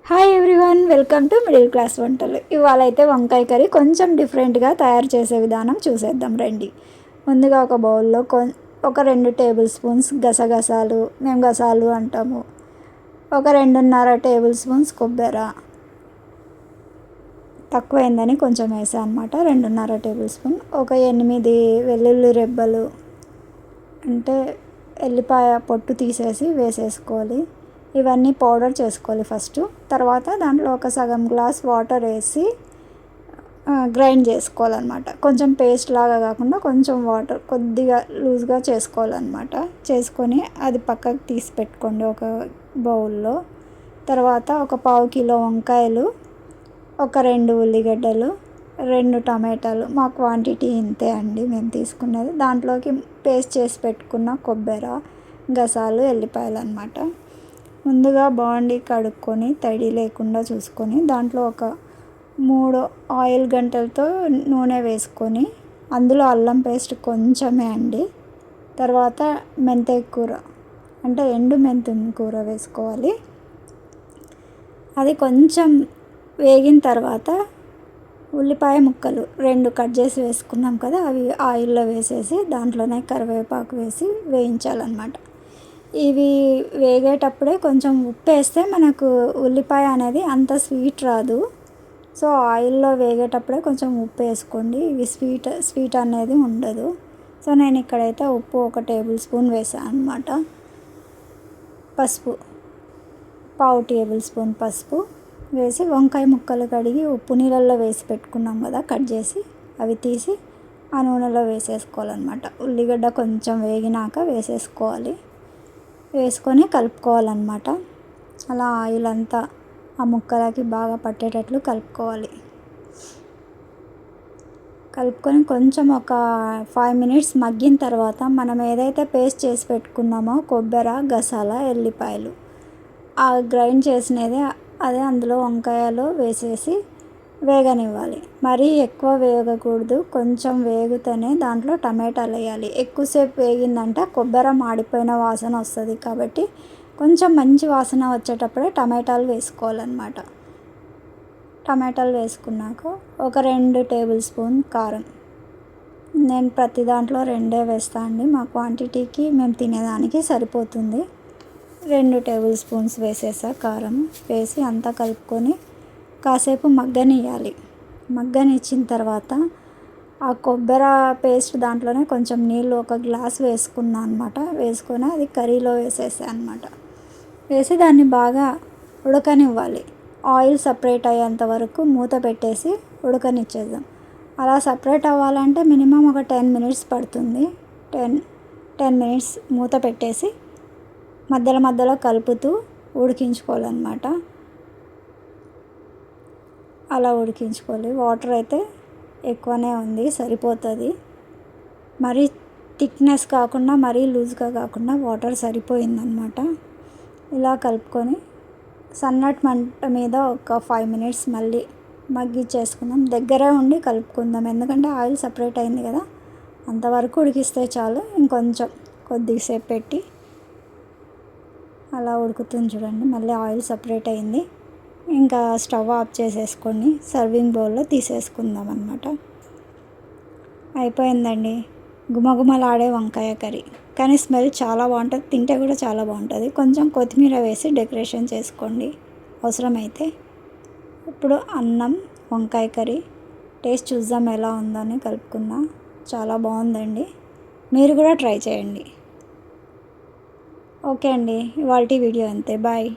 Hi everyone, welcome to middle class వంటలు. ఇవాళ అయితే వంకాయ కర్రీ కొంచెం డిఫరెంట్గా తయారు చేసే విధానం చూసేద్దాం రండి. ముందుగా ఒక బౌల్లో ఒక 2 టేబుల్ స్పూన్స్ గసగసాలు, మేము గసాలు అంటాము. ఒక 2.5 టేబుల్ స్పూన్స్ కొబ్బెర, తక్కువైందని కొంచెం వేసాను అనమాట. 2.5 టేబుల్ స్పూన్. ఒక 8 వెల్లుల్లి రెబ్బలు, అంటే ఎల్లిపాయ పొట్టు తీసేసి వేసేసుకోవాలి. ఇవన్నీ పౌడర్ చేసుకోవాలి ఫస్ట్. తర్వాత దాంట్లో ఒక సగం గ్లాస్ వాటర్ వేసి గ్రైండ్ చేసుకోవాలన్నమాట. కొంచెం పేస్ట్ లాగా కాకుండా కొంచెం వాటర్ కొద్దిగా లూజ్గా చేసుకోవాలన్నమాట. చేసుకొని అది పక్కకు తీసి పెట్టుకోండి ఒక బౌల్లో. తర్వాత ఒక 1/2 కిలో వంకాయలు, ఒక 2 ఉల్లిగడ్డలు, 2 టమాటాలు, మా క్వాంటిటీ ఇంతే అండి మేము తీసుకున్నది. దాంట్లోకి పేస్ట్ చేసి పెట్టుకున్న కొబ్బరి, గసాలు, ఎల్లిపాయలు అన్నమాట. ముందుగా బాండి కడుక్కొని తడి లేకుండా చూసుకొని దాంట్లో ఒక 3 ఆయిల్ గంటలతో నూనె వేసుకొని అందులో అల్లం పేస్ట్ కొంచెమే అండి. తర్వాత మెంతి కూర, అంటే ఎండు మెంతి కూర వేసుకోవాలి. అది కొంచెం వేగిన తర్వాత ఉల్లిపాయ ముక్కలు 2 కట్ చేసి వేసుకున్నాం కదా, అవి ఆయిల్లో వేసేసి దాంట్లోనే కరివేపాకు వేసి వేయించాలన్నమాట. ఇవి వేగేటప్పుడే కొంచెం ఉప్పు వేస్తే మనకు ఉల్లిపాయ అనేది అంత స్వీట్ రాదు. సో ఆయిల్లో వేగేటప్పుడే కొంచెం ఉప్పు వేసుకోండి, ఇవి స్వీట్ అనేది ఉండదు. సో నేను ఇక్కడైతే ఉప్పు 1 టేబుల్ స్పూన్ వేసాను అనమాట. పసుపు 1/2 టేబుల్ స్పూన్ పసుపు వేసి వంకాయ ముక్కలు కడిగి ఉప్పు నీళ్ళల్లో వేసి పెట్టుకున్నాం కదా కట్ చేసి, అవి తీసి ఆ నూనెలో వేసేసుకోవాలన్నమాట. ఉల్లిగడ్డ కొంచెం వేగినాక వేసేసుకోవాలి. వేసుకొని కలుపుకోవాలన్నమాట. అలా ఆయిల్ అంతా ఆ ముక్కలకి బాగా పట్టేటట్లు కలుపుకోవాలి. కలుపుకొని కొంచెం ఒక 5 మినిట్స్ మగ్గిన తర్వాత మనం ఏదైతే పేస్ట్ చేసి పెట్టుకున్నామో కొబ్బరి, గసాల, ఎల్లిపాయలు, ఆ గ్రైండ్ చేసినది అదే అందులో వంకాయలో వేసేసి వేగనివ్వాలి. మరీ ఎక్కువ వేగకూడదు, కొంచెం వేగితేనే దాంట్లో టమాటాలు వేయాలి. ఎక్కువసేపు వేగిందంటే కొబ్బరి మాడిపోయిన వాసన వస్తుంది, కాబట్టి కొంచెం మంచి వాసన వచ్చేటప్పుడే టమాటాలు వేసుకోవాలన్నమాట. టమాటాలు వేసుకున్నాక ఒక 2 టేబుల్ స్పూన్ కారం, నేను ప్రతి దాంట్లో 2 వేస్తాను అండి, మా క్వాంటిటీకి మేము తినేదానికి సరిపోతుంది. 2 టేబుల్ స్పూన్స్ వేసేసా కారం. వేసి అంతా కలుపుకొని కాసేపు మగ్గనియాలి. మగ్గనిచ్చిన తర్వాత ఆ కొబ్బరి పేస్ట్ దాంట్లోనే కొంచెం నీళ్ళు 1 గ్లాస్ వేసుకున్నాను అనమాట. వేసుకొని అది కర్రీలో వేసేసాను అనమాట. వేసి దాన్ని బాగా ఉడకనివ్వాలి. ఆయిల్ సపరేట్ అయ్యేంత వరకు మూత పెట్టేసి ఉడకనిచ్చేద్దాం. అలా సపరేట్ అవ్వాలంటే మినిమం ఒక 10 మినిట్స్ పడుతుంది. 10 మినిట్స్ మూత పెట్టేసి మధ్యలో కలుపుతూ ఉడికించుకోవాలన్నమాట. అలా ఉడికించుకోవాలి. వాటర్ అయితే ఎక్కువనే ఉంది, సరిపోతుంది. మరీ థిక్నెస్ కాకుండా మరీ లూజ్గా కాకుండా వాటర్ సరిపోయిందనమాట. ఇలా కలుపుకొని సన్నటి మంట మీద ఒక 5 మినిట్స్ మళ్ళీ మగ్గిచ్చేసుకుందాం. దగ్గరే ఉండి కలుపుకుందాం, ఎందుకంటే ఆయిల్ సపరేట్ అయింది కదా, అంతవరకు ఉడికిస్తే చాలు. ఇంకొంచెం కొద్దిసేపు పెట్టి అలా ఉడుకుతుంది చూడండి. మళ్ళీ ఆయిల్ సపరేట్ అయింది. ఇంకా స్టవ్ ఆఫ్ చేసేసుకొని సర్వింగ్ బౌల్లో తీసేసుకుందాం అన్నమాట. అయిపోయిందండి గుమగుమలాడే వంకాయ కర్రీ. కానీ స్మెల్ చాలా బాగుంటుంది, తింటే కూడా చాలా బాగుంటుంది. కొంచెం కొత్తిమీర వేసి డెకరేషన్ చేసుకోండి అవసరమైతే. ఇప్పుడు అన్నం, వంకాయ కర్రీ టేస్ట్ చూద్దాం ఎలా ఉందని కలుపుకున్నా. చాలా బాగుందండి, మీరు కూడా ట్రై చేయండి. ఓకే అండి, ఇవాల్టి వీడియో అంతే. బాయ్.